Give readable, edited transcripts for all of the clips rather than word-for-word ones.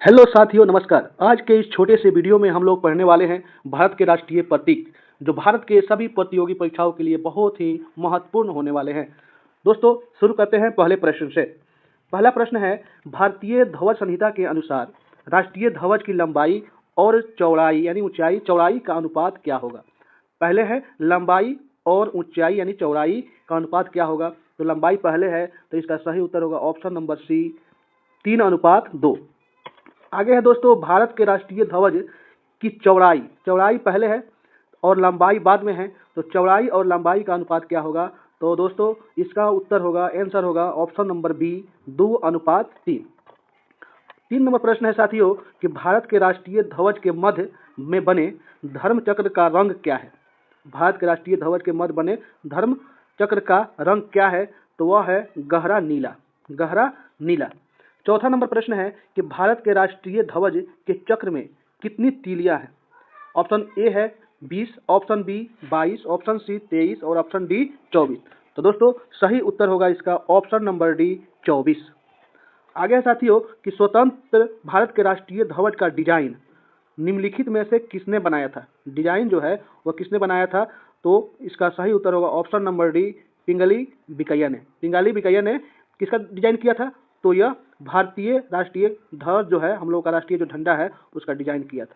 Hello साथियों, नमस्कार। आज के इस छोटे से वीडियो में हम लोग पढ़ने वाले हैं भारत के राष्ट्रीय प्रतीक, जो भारत के सभी प्रतियोगी परीक्षाओं के लिए बहुत ही महत्वपूर्ण होने वाले हैं। दोस्तों, शुरू करते हैं पहले प्रश्न से। पहला प्रश्न है, भारतीय ध्वज संहिता के अनुसार राष्ट्रीय ध्वज की लंबाई और चौड़ाई यानी ऊंचाई चौड़ाई का अनुपात क्या होगा। पहले है लंबाई और ऊंचाई यानी चौड़ाई का अनुपात क्या होगा। तो लंबाई पहले है, तो इसका सही उत्तर होगा ऑप्शन नंबर सी, 3:2। आगे है दोस्तों, भारत के राष्ट्रीय ध्वज की चौड़ाई चौड़ाई पहले है और लंबाई बाद में है, तो चौड़ाई और लंबाई का अनुपात क्या होगा। तो दोस्तों इसका उत्तर होगा, आंसर होगा ऑप्शन नंबर बी, 2:3। 3 नंबर प्रश्न है साथियों कि भारत के राष्ट्रीय ध्वज के मध्य में बने धर्म चक्र का रंग क्या है। भारत के राष्ट्रीय ध्वज के मध्य बने धर्म चक्र का रंग क्या है। तो वह है गहरा नीला, गहरा नीला। चौथा नंबर प्रश्न है कि भारत के राष्ट्रीय ध्वज के चक्र में कितनी तीलियां हैं। ऑप्शन ए है 20, ऑप्शन बी 22, ऑप्शन सी 23 और ऑप्शन डी 24। तो दोस्तों सही उत्तर होगा इसका ऑप्शन नंबर डी, 24। आगे है साथियों कि स्वतंत्र भारत के राष्ट्रीय ध्वज का डिजाइन निम्नलिखित में से किसने बनाया था। डिजाइन जो है वह किसने बनाया था। तो इसका सही उत्तर होगा ऑप्शन नंबर डी, पिंगली बिकैया ने। पिंगाली बिकैया ने किसका डिजाइन किया था। तो यह भारतीय राष्ट्रीय ध्वज जो है, हम लोग का राष्ट्रीय जो झंडा है, उसका डिजाइन किया था।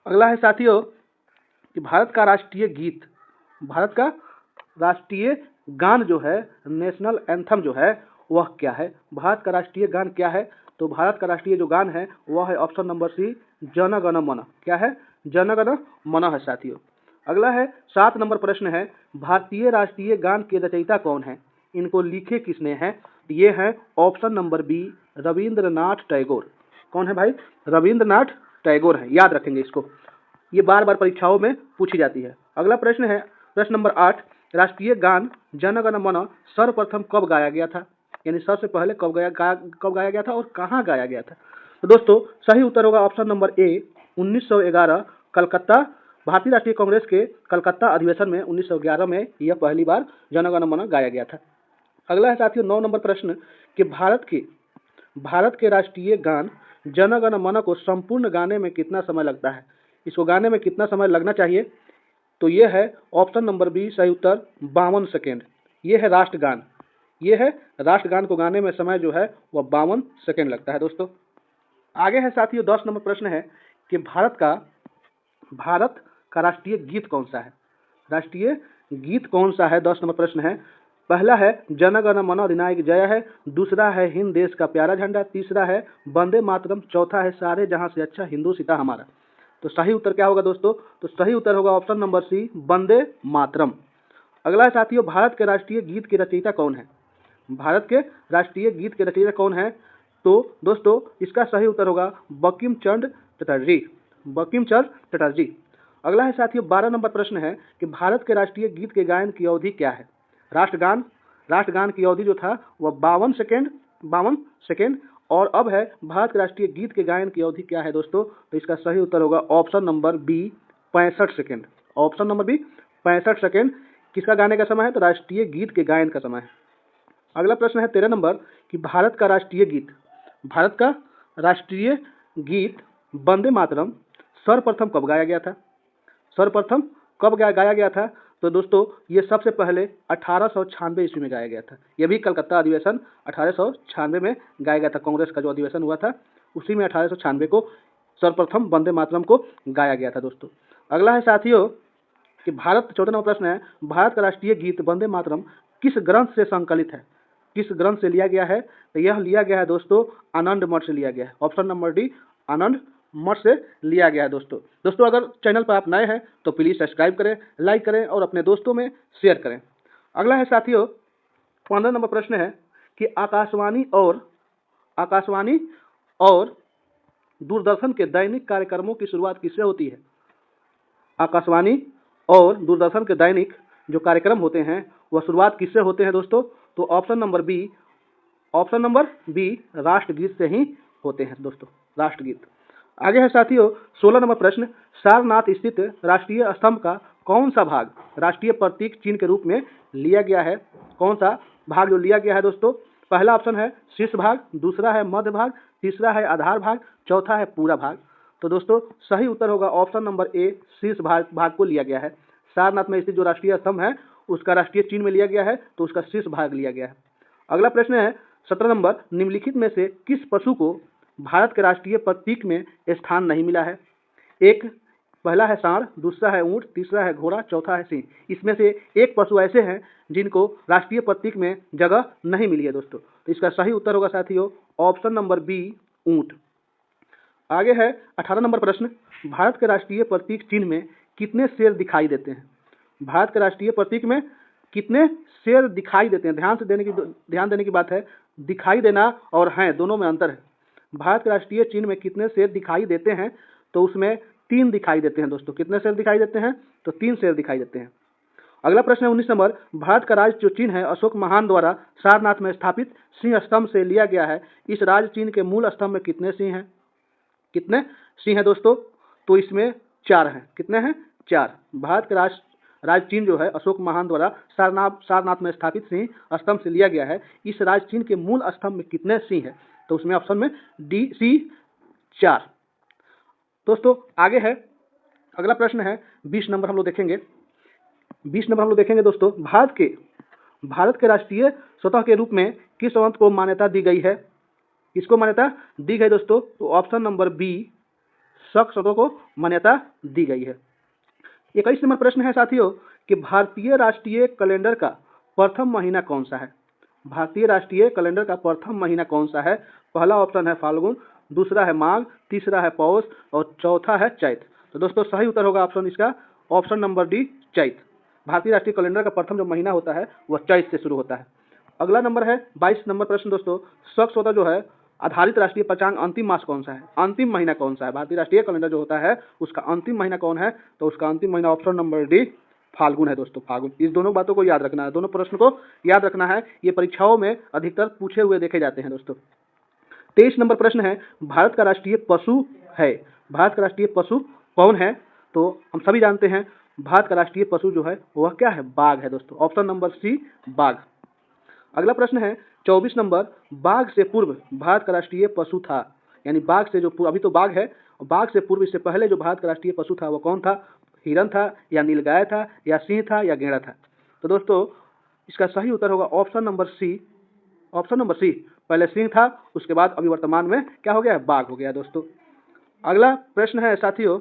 अगला है साथियों कि भारत का राष्ट्रीय गीत, भारत का राष्ट्रीय गान जो है, नेशनल एंथम जो है, वह क्या है। भारत का राष्ट्रीय गान क्या है। तो भारत का राष्ट्रीय जो गान है वह है ऑप्शन नंबर सी, जन गण मन। क्या है, जन गण मन है साथियों। अगला है 7 नंबर प्रश्न है, भारतीय राष्ट्रीय गान के रचयिता कौन है, इनको लिखे किसने हैं। ये है option number b, Rabindranath Tagore. कौन है भाई, रविंद्रनाथ टैगोर है, याद रखेंगे इसको, ये बार बार परीक्षाओं में पूछी जाती है। अगला प्रश्न है प्रश्न नंबर 8, राष्ट्रीय गान जन गण मन सर्वप्रथम कब गाया गया था, यानी सबसे पहले कब गाया गया था और कहाँ गाया गया था। तो दोस्तों सही उत्तर होगा ऑप्शन नंबर ए, 1911 कलकत्ता, भारतीय राष्ट्रीय कांग्रेस के कलकत्ता अधिवेशन में 1911 में यह पहली बार जन गण मन गाया गया था। अगला है साथियों 9 नंबर प्रश्न कि भारत के राष्ट्रीय गान जन गण मन को संपूर्ण गाने में कितना समय लगता है, इसको गाने में कितना समय लगना चाहिए। तो ये है ऑप्शन नंबर बी, सही उत्तर 52 सेकेंड। ये है राष्ट्रगान, ये है राष्ट्रगान को गाने में समय जो है वह 52 सेकेंड लगता है दोस्तों। आगे है साथियों 10 नंबर प्रश्न है कि भारत का राष्ट्रीय गीत कौन सा है। राष्ट्रीय गीत कौन सा है, 10 नंबर प्रश्न है। पहला है जन गण मन अधिनायक जय है, दूसरा है हिंद देश का प्यारा झंडा, तीसरा है वंदे मातरम, चौथा है सारे जहां से अच्छा हिंदू सीता हमारा। तो सही उत्तर क्या होगा दोस्तों। तो सही उत्तर होगा ऑप्शन नंबर सी, वंदे मातरम। अगला है साथियों, भारत के राष्ट्रीय गीत के रचयिता कौन है। भारत के राष्ट्रीय गीत के रचयिता कौन है। तो दोस्तों इसका सही उत्तर होगा बंकिम चंद्र चटर्जी, बंकिम चंद्र चटर्जी। अगला है साथियों 12 नंबर प्रश्न है कि भारत के राष्ट्रीय गीत के गायन की अवधि क्या है। राष्ट्रगान की अवधि जो था वह 52 सेकेंड और अब है भारत के राष्ट्रीय गीत के गायन की अवधि क्या है दोस्तों। तो इसका सही उत्तर होगा option number b, 65 second. Option number b, 65 second किसका गाने का समय है। तो राष्ट्रीय गीत के गायन का समय है। अगला प्रश्न है 13 नंबर कि भारत का राष्ट्रीय गीत वंदे मातरम सर्वप्रथम कब गाया गया था। सर्वप्रथम कब गाया गया था। तो दोस्तों ये सबसे पहले 1896 ईस्वी में गाया गया था। यह भी कलकत्ता अधिवेशन 1896 में गाया गया था। कांग्रेस का जो अधिवेशन हुआ था उसी में 1896 को सर्वप्रथम वंदे मातरम को गाया गया था दोस्तों। अगला है साथियों कि 14 नंबर प्रश्न है, भारत का राष्ट्रीय गीत वंदे मातरम किस ग्रंथ से संकलित है, किस ग्रंथ से लिया गया है। तो यह लिया गया है दोस्तों आनंद मठ से लिया गया है। ऑप्शन नंबर डी, आनंद मठ से लिया गया है दोस्तों अगर चैनल पर आप नए हैं तो प्लीज सब्सक्राइब करें, लाइक करें और अपने दोस्तों में शेयर करें। अगला है साथियों 15 नंबर प्रश्न है कि आकाशवाणी और दूरदर्शन के दैनिक कार्यक्रमों की शुरुआत किससे होती है। आकाशवाणी और दूरदर्शन के दैनिक जो कार्यक्रम होते हैं वह शुरुआत किससे होते हैं दोस्तों। तो ऑप्शन नंबर बी राष्ट्रगीत से ही होते हैं दोस्तों, राष्ट्रगीत। आगे है साथियों 16 नंबर प्रश्न, सारनाथ स्थित राष्ट्रीय स्तंभ का कौन सा भाग राष्ट्रीय प्रतीक चिन्ह के रूप में लिया गया है। कौन सा भाग जो लिया गया है दोस्तों। पहला ऑप्शन है शीर्ष भाग, दूसरा है मध्य भाग, तीसरा है आधार भाग, चौथा है पूरा भाग। तो दोस्तों सही उत्तर होगा ऑप्शन नंबर ए, शीर्ष भाग को लिया गया है। सारनाथ में स्थित जो राष्ट्रीय स्तंभ है उसका राष्ट्रीय चिन्ह में लिया गया है, तो उसका शीर्ष भाग लिया गया है। अगला प्रश्न है 17 नंबर, निम्नलिखित में से किस पशु को भारत के राष्ट्रीय प्रतीक में स्थान नहीं मिला है? एक, पहला है सांड, दूसरा है ऊंट, तीसरा है घोड़ा, चौथा है सिंह। इसमें से एक पशु ऐसे हैं जिनको राष्ट्रीय प्रतीक में जगह नहीं मिली है दोस्तों। तो इसका सही उत्तर होगा साथियों ऑप्शन नंबर बी, ऊंट। आगे है 18 नंबर प्रश्न, भारत के राष्ट्रीय प्रतीक चिन्ह में कितने शेर दिखाई देते हैं? भारत के राष्ट्रीय प्रतीक में कितने शेर दिखाई देते हैं? ध्यान देने की बात है, दिखाई देना और हैं दोनों में अंतर है। भारत के राष्ट्रीय चिन्ह में कितने शेर दिखाई देते हैं? तो उसमें 3 दिखाई देते हैं दोस्तों। कितने शेर दिखाई देते हैं? तो 3 शेर दिखाई देते हैं। अगला प्रश्न है 19 नंबर, भारत का राज जो चिन्ह है अशोक महान द्वारा सारनाथ में स्थापित सिंह स्तंभ से लिया गया है। इस राज चिन्ह के मूल स्तंभ में कितने सिंह हैं? कितने सिंह हैं दोस्तों? तो इसमें 4 हैं। कितने हैं? 4। भारत का राज चिन्ह जो है अशोक महान द्वारा सारनाथ में स्थापित सिंह स्तंभ से लिया गया है। इस राज चिन्ह के मूल स्तंभ में कितने सिंह हैं? तो उसमें ऑप्शन में डी, सी, 4। दोस्तों आगे है अगला प्रश्न है 20 नंबर हम लोग देखेंगे। 20 नंबर हम लोग देखेंगे दोस्तों, भारत के राष्ट्रीय स्वतः के रूप में किस संवत को मान्यता दी गई है? किसको मान्यता दी गई दोस्तों? तो ऑप्शन नंबर बी, शक स्वतः को मान्यता दी गई है। 21 नंबर प्रश्न है साथियों कि भारतीय राष्ट्रीय कैलेंडर का प्रथम महीना कौन सा है? भारतीय राष्ट्रीय कैलेंडर का प्रथम महीना कौन सा है? पहला ऑप्शन है फाल्गुन, दूसरा है माघ, तीसरा है पौष और चौथा है चैत। तो दोस्तों सही उत्तर होगा ऑप्शन इसका ऑप्शन नंबर डी, चैत। भारतीय राष्ट्रीय कैलेंडर का प्रथम जो महीना होता है वह चैत से शुरू होता है। अगला नंबर है 22 नंबर प्रश्न दोस्तों, शक स्वतः जो है आधारित राष्ट्रीय पंचांग अंतिम मास कौन सा है? अंतिम महीना कौन सा है? भारतीय राष्ट्रीय कैलेंडर जो होता है उसका अंतिम महीना कौन है? तो उसका अंतिम महीना ऑप्शन नंबर डी, फाल्गुन है दोस्तों, फाल्गुन। इस दोनों बातों को याद रखना है, दोनों प्रश्न को याद रखना है, ये परीक्षाओं में अधिकतर पूछे हुए देखे जाते हैं दोस्तों। 23 नंबर प्रश्न है, भारत का राष्ट्रीय पशु है, भारत का राष्ट्रीय पशु कौन है? तो हम सभी जानते हैं भारत का राष्ट्रीय पशु जो है वह क्या है? बाघ है दोस्तों, ऑप्शन नंबर सी, बाघ। अगला प्रश्न है 24 नंबर, बाघ से पूर्व भारत का राष्ट्रीय पशु था, यानी बाघ से जो अभी तो बाघ है, बाघ से पूर्व इससे पहले जो भारत का राष्ट्रीय पशु था वो कौन था? हिरन था या नीलगाय था या सिंह था या गेंडा था? तो दोस्तों इसका सही उत्तर होगा option number c, option number c. पहले सिंह था, उसके बाद अभी वर्तमान में क्या हो गया है? बाघ हो गया दोस्तों। अगला प्रश्न है साथियों,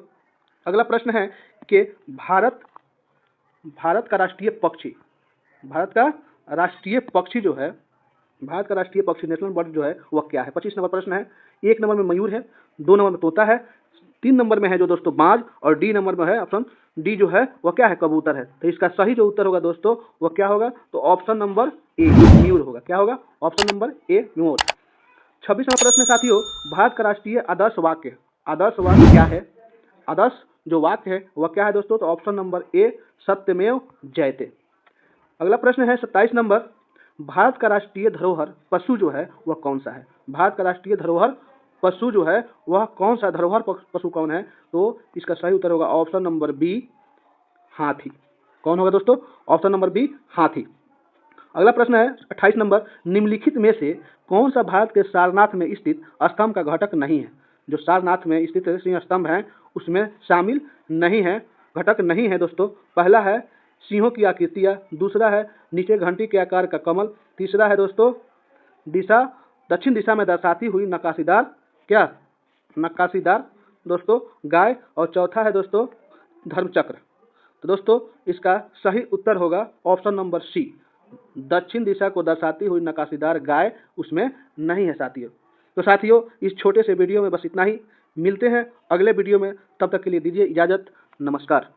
अगला प्रश्न है कि भारत का राष्ट्रीय पक्षी, भारत का राष्ट्रीय पक्षी जो है, भारत का राष्ट्रीय पक्षी नेशनल बर्ड जो है वह क्या है? 25 नंबर प्रश्न है। 1 नंबर में मयूर है, 2 नंबर में तोता है, 3 नंबर में है जो दोस्तों बाज और डी नंबर में है ऑप्शन डी जो है वह क्या है? कबूतर है। तो इसका सही जो उत्तर होगा दोस्तों वह क्या होगा? तो ऑप्शन नंबर ए, मयूर होगा। क्या होगा? Option number A, Mayur. 26 number प्रश्न साथियों, भारत का राष्ट्रीय आदर्श वाक्य, आदर्श वाक्य क्या है? आदर्श जो वाक्य है वह क्या है दोस्तों? तो ऑप्शन नंबर ए, सत्यमेव जयते। अगला प्रश्न है 27 नंबर, भारत का राष्ट्रीय धरोहर पशु जो है वह कौन सा है? भारत का राष्ट्रीय धरोहर पशु जो है वह कौन सा धरोहर पशु कौन है? तो इसका सही उत्तर होगा ऑप्शन नंबर बी, हाथी। कौन होगा दोस्तों? ऑप्शन नंबर बी, हाथी। अगला प्रश्न है 28 नंबर, निम्नलिखित में से कौन सा भारत के सारनाथ में स्थित स्तंभ का घटक नहीं है? जो सारनाथ में स्थित सिंह स्तंभ है उसमें शामिल नहीं है, घटक नहीं है दोस्तों। पहला है सिंहों की आकृतियाँ, दूसरा है नीचे घंटी के आकार का कमल, तीसरा है दोस्तों दक्षिण दिशा में दर्शाती हुई नक्काशीदार दोस्तों गाय, और चौथा है दोस्तों धर्मचक्र। तो दोस्तों इसका सही उत्तर होगा ऑप्शन नंबर सी, दक्षिण दिशा को दर्शाती हुई नक्काशीदार गाय उसमें नहीं है साथियों। तो साथियों इस छोटे से वीडियो में बस इतना ही, मिलते हैं अगले वीडियो में, तब तक के लिए दीजिए इजाज़त, नमस्कार।